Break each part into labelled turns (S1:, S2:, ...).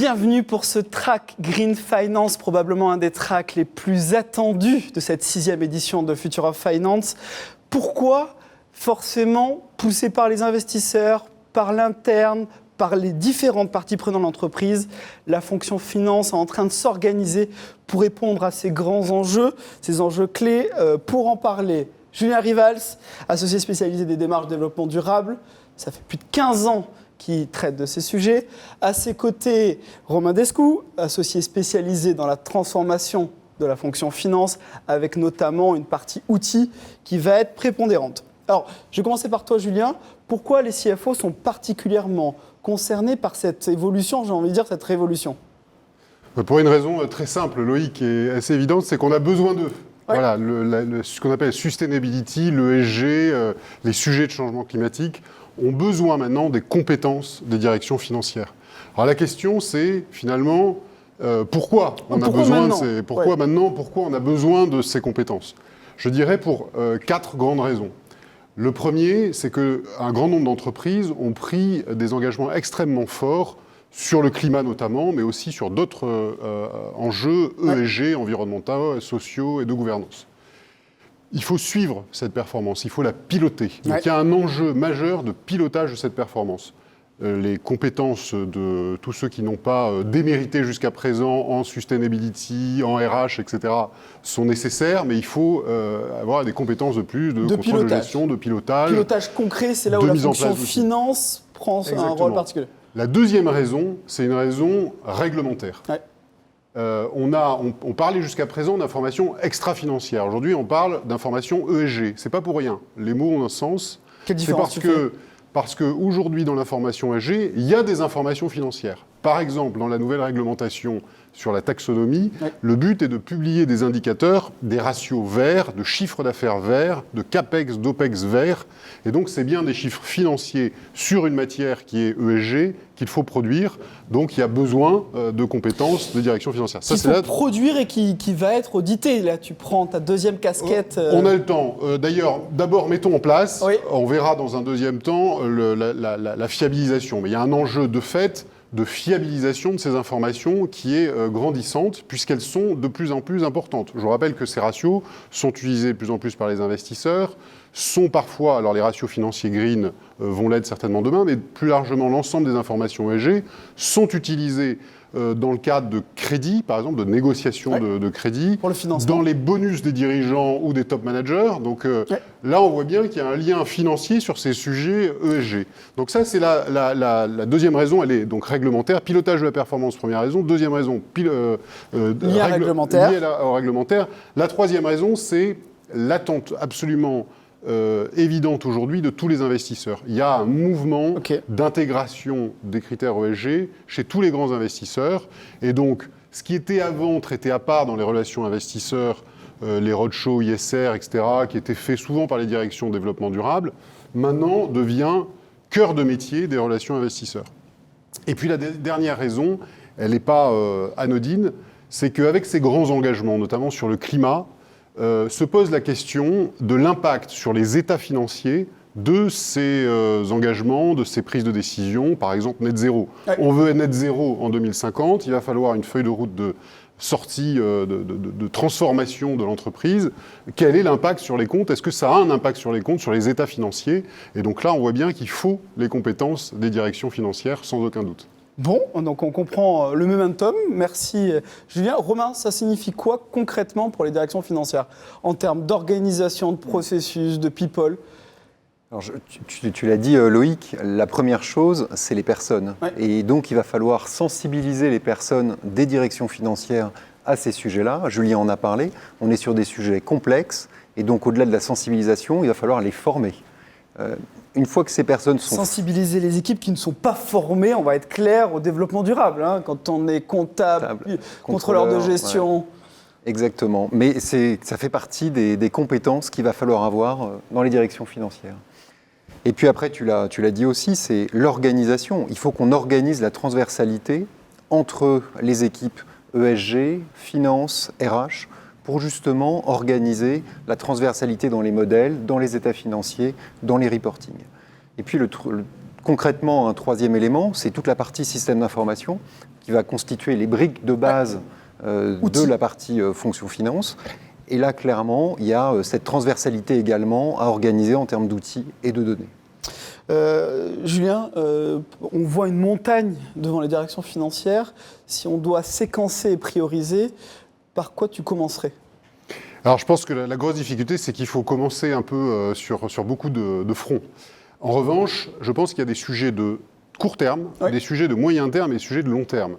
S1: Bienvenue pour ce track Green Finance, probablement un des tracks les plus attendus de cette 6e édition de Future of Finance. Pourquoi ? Forcément poussé par les investisseurs, par l'interne, par les différentes parties prenantes de l'entreprise, la fonction finance est en train de s'organiser pour répondre à ces grands enjeux, ces enjeux clés. Pour en parler, Julien Rivals, associé spécialisé des démarches de développement durable, ça fait plus de 15 ans qui traite de ces sujets. À ses côtés, Romain Descoux, associé spécialisé dans la transformation de la fonction finance, avec notamment une partie outils qui va être prépondérante. Alors, je vais commencer par toi, Julien. Pourquoi les CFO sont particulièrement concernés par cette évolution, j'ai envie de dire cette révolution ?
S2: Pour une raison très simple, Loïc, et assez évidente, c'est qu'on a besoin d'eux. Ouais. Voilà, ce qu'on appelle sustainability, l'ESG, les sujets de changement climatique ont besoin maintenant des compétences des directions financières. Alors la question, c'est finalement pourquoi on a besoin pourquoi on a besoin de ces compétences. Je dirais pour 4 grandes raisons. Le premier, c'est qu'un grand nombre d'entreprises ont pris des engagements extrêmement forts sur le climat notamment, mais aussi sur d'autres enjeux ESG, environnementaux, sociaux et de gouvernance. Il faut suivre cette performance, il faut la piloter. Donc il y a un enjeu majeur de pilotage de cette performance. Les compétences de tous ceux qui n'ont pas démérité jusqu'à présent en sustainability, en RH, etc. sont nécessaires, mais il faut avoir des compétences de plus, de contrôle pilotage. De gestion, de pilotage.
S1: Pilotage concret, c'est là où la fonction finance prend un rôle particulier.
S2: La deuxième raison, c'est une raison réglementaire. Ouais. On parlait jusqu'à présent d'informations extra-financières. Aujourd'hui, on parle d'informations ESG. C'est pas pour rien. Les mots ont un sens.
S1: Quelle différence
S2: parce qu'aujourd'hui, dans l'information ESG, il y a des informations financières. Par exemple, dans la nouvelle réglementation sur la taxonomie, le but est de publier des indicateurs, des ratios verts, de chiffre d'affaires verts, de CAPEX, d'OPEX verts. Et donc, c'est bien des chiffres financiers sur une matière qui est ESG qu'il faut produire. Donc, il y a besoin de compétences de direction financière.
S1: Ça, c'est produire et qui va être audité. Là, tu prends ta deuxième casquette.
S2: On a le temps. D'ailleurs, d'abord, mettons en place. Oui. On verra dans un deuxième temps la fiabilisation. Mais il y a un enjeu de fait de fiabilisation de ces informations qui est grandissante puisqu'elles sont de plus en plus importantes. Je vous rappelle que ces ratios sont utilisés de plus en plus par les investisseurs, sont parfois, alors les ratios financiers green vont l'être certainement demain, mais plus largement l'ensemble des informations ESG sont utilisées dans le cadre de crédit, par exemple, de négociation de crédit,
S1: pour le financement,
S2: dans les bonus des dirigeants ou des top managers. Donc là, on voit bien qu'il y a un lien financier sur ces sujets ESG. Donc ça, c'est la deuxième raison, elle est donc réglementaire. Pilotage de la performance, première raison. Deuxième raison,
S1: réglementaire.
S2: Lié au réglementaire. La troisième raison, c'est l'attente absolument évidente aujourd'hui de tous les investisseurs. Il y a un mouvement d'intégration des critères ESG chez tous les grands investisseurs. Et donc, ce qui était avant traité à part dans les relations investisseurs, les roadshows ISR, etc., qui étaient faits souvent par les directions de développement durable, maintenant devient cœur de métier des relations investisseurs. Et puis la dernière raison, elle n'est pas anodine, c'est qu'avec ces grands engagements, notamment sur le climat, se pose la question de l'impact sur les états financiers de ces engagements, de ces prises de décision, par exemple net zéro. On veut net zéro en 2050, il va falloir une feuille de route de sortie, de transformation de l'entreprise. Quel est l'impact sur les comptes ? Est-ce que ça a un impact sur les comptes, sur les états financiers ? Et donc là, on voit bien qu'il faut les compétences des directions financières, sans aucun doute.
S1: Bon, donc on comprend le momentum. Merci Julien. Romain, ça signifie quoi concrètement pour les directions financières en termes d'organisation, de processus, de people ?
S3: Alors tu l'as dit Loïc, la première chose, c'est les personnes. Et donc il va falloir sensibiliser les personnes des directions financières à ces sujets-là. Julien en a parlé. On est sur des sujets complexes. Et donc au-delà de la sensibilisation, il va falloir les former. Une fois que ces personnes sont...
S1: Sensibiliser les équipes qui ne sont pas formées, on va être clair, au développement durable. Quand on est comptable, contrôleur de gestion...
S3: Ouais. Exactement. Mais ça fait partie des compétences qu'il va falloir avoir dans les directions financières. Et puis après, tu l'as dit aussi, c'est l'organisation. Il faut qu'on organise la transversalité entre les équipes ESG, finance, RH, pour justement organiser la transversalité dans les modèles, dans les états financiers, dans les reportings. Et puis le Concrètement, un troisième élément, c'est toute la partie système d'information qui va constituer les briques de base de la partie fonction finance. Et là, clairement, il y a cette transversalité également à organiser en termes d'outils et de données.
S1: Julien, on voit une montagne devant les directions financières. Si on doit séquencer et prioriser, par quoi tu commencerais ?
S2: Alors je pense que la grosse difficulté, c'est qu'il faut commencer un peu sur beaucoup de fronts. En revanche, je pense qu'il y a des sujets de court terme, des sujets de moyen terme et des sujets de long terme.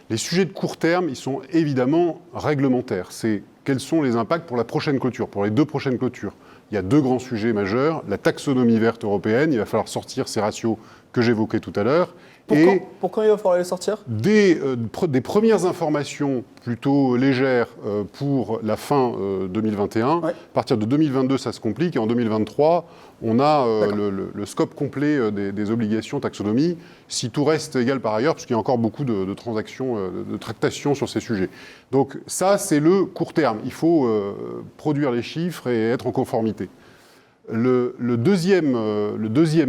S2: Les sujets de court terme, ils sont évidemment réglementaires. C'est quels sont les impacts pour la prochaine clôture, pour les 2 prochaines clôtures. Il y a 2 grands sujets majeurs. La taxonomie verte européenne, il va falloir sortir ces ratios que j'évoquais tout à l'heure.
S1: Pourquoi il va falloir les sortir ?
S2: Des premières informations plutôt légères pour la fin 2021. À partir de 2022, ça se complique. Et en 2023, on a le scope complet des obligations taxonomie, si tout reste égal par ailleurs, parce qu'il y a encore beaucoup de transactions, de tractations sur ces sujets. Donc ça, c'est le court terme. Il faut produire les chiffres et être en conformité. Le deuxième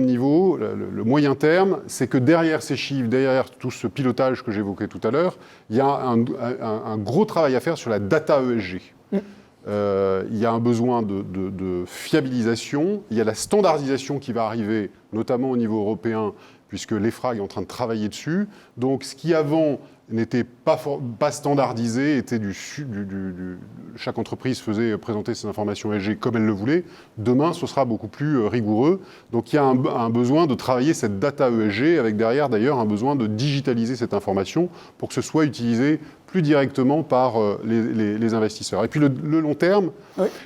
S2: niveau, le moyen terme, c'est que derrière ces chiffres, derrière tout ce pilotage que j'évoquais tout à l'heure, il y a un gros travail à faire sur la data ESG. Il y a un besoin de fiabilisation, il y a la standardisation qui va arriver, notamment au niveau européen, puisque l'EFRAG est en train de travailler dessus. Donc ce qui avant n'était pas standardisé, était chaque entreprise présentait ses informations ESG comme elle le voulait. Demain, ce sera beaucoup plus rigoureux. Donc il y a un besoin de travailler cette data ESG, avec derrière d'ailleurs un besoin de digitaliser cette information pour que ce soit utilisé plus directement par les investisseurs. Et puis le long terme,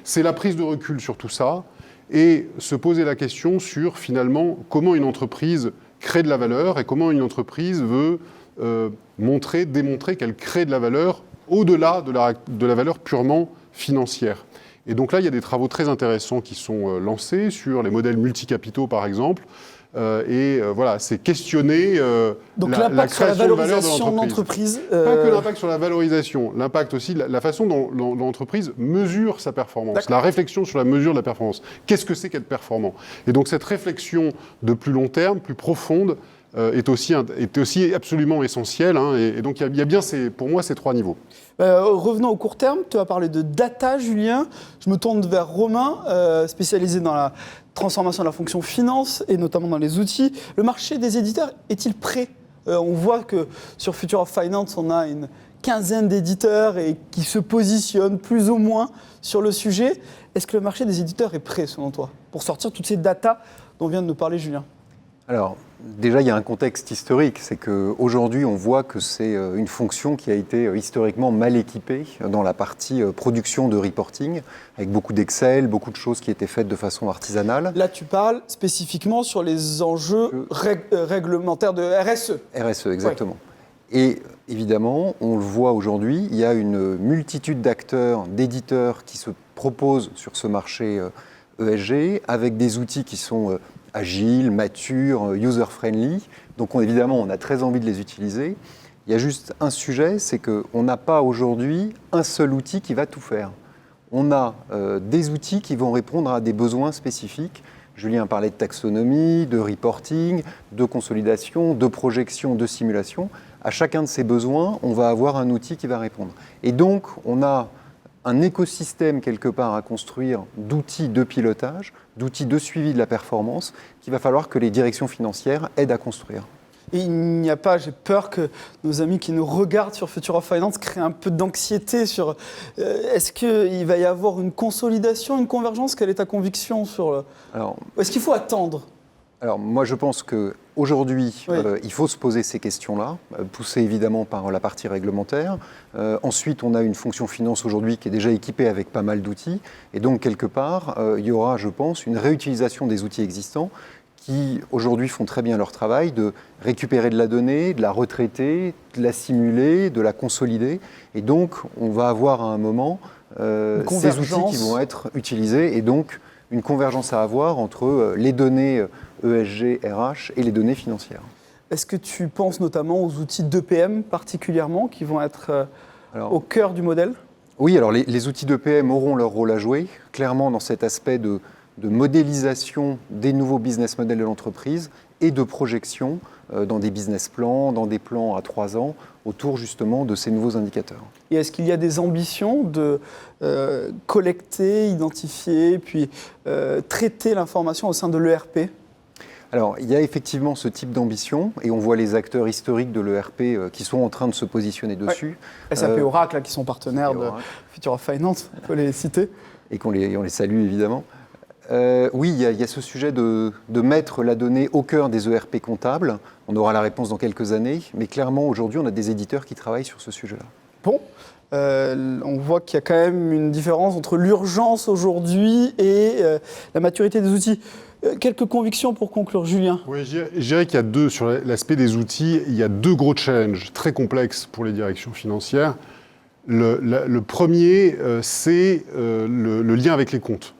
S2: c'est la prise de recul sur tout ça et se poser la question sur finalement comment une entreprise crée de la valeur et comment une entreprise veut démontrer qu'elle crée de la valeur au-delà de la valeur purement financière. Et donc là, il y a des travaux très intéressants qui sont lancés sur les modèles multicapitaux, par exemple. Voilà, c'est questionner la création de valeur de l'entreprise. Pas que l'impact sur la valorisation, l'impact aussi, la façon dont l'entreprise mesure sa performance, la réflexion sur la mesure de la performance. Qu'est-ce que c'est qu'être performant ? Et donc cette réflexion de plus long terme, plus profonde, est aussi absolument essentielle. Et donc il y a bien, pour moi, ces 3 niveaux.
S1: Revenons au court terme. Tu as parlé de data, Julien. Je me tourne vers Romain, spécialisé dans la transformation de la fonction finance et notamment dans les outils. Le marché des éditeurs est-il prêt ? On voit que sur Future of Finance, on a une quinzaine d'éditeurs et qui se positionnent plus ou moins sur le sujet. Est-ce que le marché des éditeurs est prêt, selon toi, pour sortir toutes ces datas dont vient de nous parler Julien ?
S3: Alors, déjà, il y a un contexte historique. C'est qu'aujourd'hui, on voit que c'est une fonction qui a été historiquement mal équipée dans la partie production de reporting, avec beaucoup d'Excel, beaucoup de choses qui étaient faites de façon artisanale.
S1: Là, tu parles spécifiquement sur les enjeux réglementaires de RSE.
S3: RSE, exactement. Ouais. Et évidemment, on le voit aujourd'hui, il y a une multitude d'acteurs, d'éditeurs qui se proposent sur ce marché ESG, avec des outils qui sont agiles, matures, user-friendly. Donc évidemment, on a très envie de les utiliser. Il y a juste un sujet, c'est qu'on n'a pas aujourd'hui un seul outil qui va tout faire. On a des outils qui vont répondre à des besoins spécifiques. Julien parlait de taxonomie, de reporting, de consolidation, de projection, de simulation. À chacun de ces besoins, on va avoir un outil qui va répondre. Et donc, on a un écosystème quelque part à construire d'outils de pilotage, d'outils de suivi de la performance qu'il va falloir que les directions financières aident à construire.
S1: Et il n'y a pas, j'ai peur que nos amis qui nous regardent sur Future of Finance créent un peu d'anxiété sur est-ce qu'il va y avoir une consolidation, une convergence ? Quelle est ta conviction sur est-ce qu'il faut attendre ?
S3: Alors moi je pense qu'aujourd'hui, il faut se poser ces questions-là, poussées évidemment par la partie réglementaire. Ensuite, on a une fonction finance aujourd'hui qui est déjà équipée avec pas mal d'outils. Et donc quelque part, il y aura, je pense, une réutilisation des outils existants qui aujourd'hui font très bien leur travail de récupérer de la donnée, de la retraiter, de la simuler, de la consolider. Et donc on va avoir à un moment ces outils qui vont être utilisés et donc une convergence à avoir entre les données ESG, RH et les données financières.
S1: Est-ce que tu penses notamment aux outils d'EPM particulièrement qui vont être au cœur du modèle ?
S3: Oui, alors les outils d'EPM auront leur rôle à jouer, clairement dans cet aspect de modélisation des nouveaux business models de l'entreprise et de projection dans des business plans, dans des plans à 3 ans, autour justement de ces nouveaux indicateurs.
S1: Et est-ce qu'il y a des ambitions de collecter, identifier, puis traiter l'information au sein de l'ERP ?
S3: Alors, il y a effectivement ce type d'ambition, et on voit les acteurs historiques de l'ERP qui sont en train de se positionner dessus.
S1: Ouais. SAP Oracle, là, qui sont partenaires de Future of Finance, on peut les citer.
S3: Et on les salue évidemment. Oui, il y a ce sujet de mettre la donnée au cœur des ERP comptables. On aura la réponse dans quelques années, mais clairement, aujourd'hui, on a des éditeurs qui travaillent sur ce sujet-là.
S1: Bon, on voit qu'il y a quand même une différence entre l'urgence aujourd'hui et la maturité des outils. Quelques convictions pour conclure, Julien.
S2: Oui, je dirais qu'il y a sur l'aspect des outils, il y a 2 gros challenges très complexes pour les directions financières. Le premier, c'est le lien avec les comptes.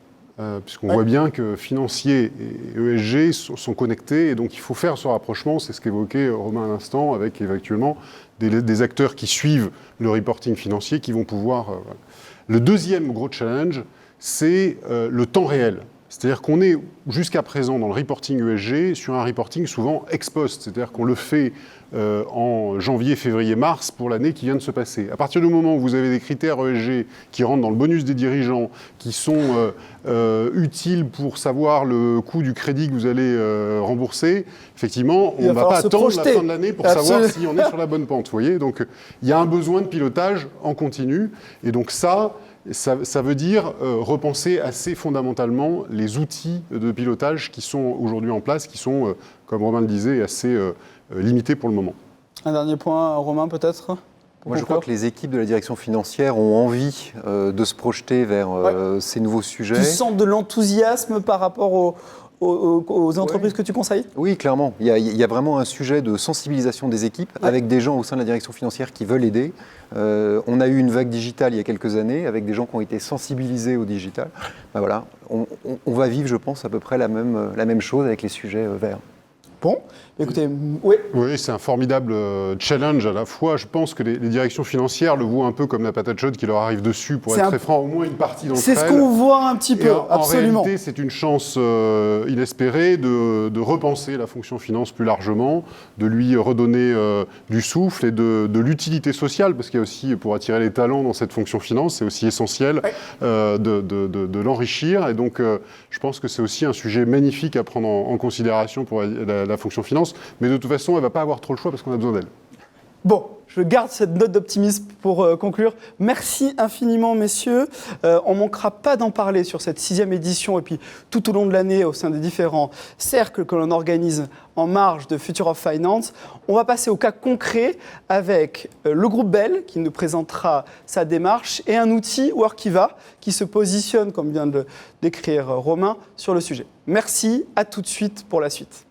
S2: Puisqu'on voit bien que financiers et ESG sont connectés, et donc il faut faire ce rapprochement, c'est ce qu'évoquait Romain à l'instant, avec éventuellement des acteurs qui suivent le reporting financier, qui vont pouvoir... Le deuxième gros challenge, c'est le temps réel. C'est-à-dire qu'on est jusqu'à présent dans le reporting ESG sur un reporting souvent ex post, c'est-à-dire qu'on le fait en janvier, février, mars pour l'année qui vient de se passer. À partir du moment où vous avez des critères ESG qui rentrent dans le bonus des dirigeants, qui sont utiles pour savoir le coût du crédit que vous allez rembourser, effectivement, on ne va pas attendre la fin de l'année pour savoir si on est sur la bonne pente. Vous voyez, donc il y a un besoin de pilotage en continu, et donc ça veut dire repenser assez fondamentalement les outils de pilotage qui sont aujourd'hui en place, qui sont, comme Romain le disait, assez limités pour le moment.
S1: Un dernier point, Romain, peut-être ?
S3: Moi, je crois que les équipes de la direction financière ont envie de se projeter vers ces nouveaux sujets.
S1: Tu sens de l'enthousiasme par rapport aux entreprises que tu conseilles ?
S3: Oui, clairement. Il y a vraiment un sujet de sensibilisation des équipes avec des gens au sein de la direction financière qui veulent aider. On a eu une vague digitale il y a quelques années avec des gens qui ont été sensibilisés au digital. Ben voilà, on va vivre, je pense, à peu près la même chose avec les sujets verts.
S1: Bon, écoutez, oui.
S2: Oui, c'est un formidable challenge à la fois. Je pense que les directions financières le voient un peu comme la patate chaude qui leur arrive dessus, pour être très franc, au moins une partie d'entre elles.
S1: C'est ce qu'on voit un petit peu, absolument.
S2: En réalité, c'est une chance inespérée de repenser la fonction finance plus largement, de lui redonner du souffle et de l'utilité sociale, parce qu'il y a aussi, pour attirer les talents dans cette fonction finance, c'est aussi essentiel de l'enrichir. Et donc, je pense que c'est aussi un sujet magnifique à prendre en considération pour la fonction finance, mais de toute façon, elle ne va pas avoir trop le choix parce qu'on a besoin d'elle.
S1: Bon, je garde cette note d'optimisme pour conclure. Merci infiniment, messieurs. On ne manquera pas d'en parler sur cette 6e édition et puis tout au long de l'année au sein des différents cercles que l'on organise en marge de Future of Finance. On va passer au cas concret avec le groupe Bell qui nous présentera sa démarche et un outil, Workiva, qui se positionne, comme vient de le décrire Romain, sur le sujet. Merci, à tout de suite pour la suite.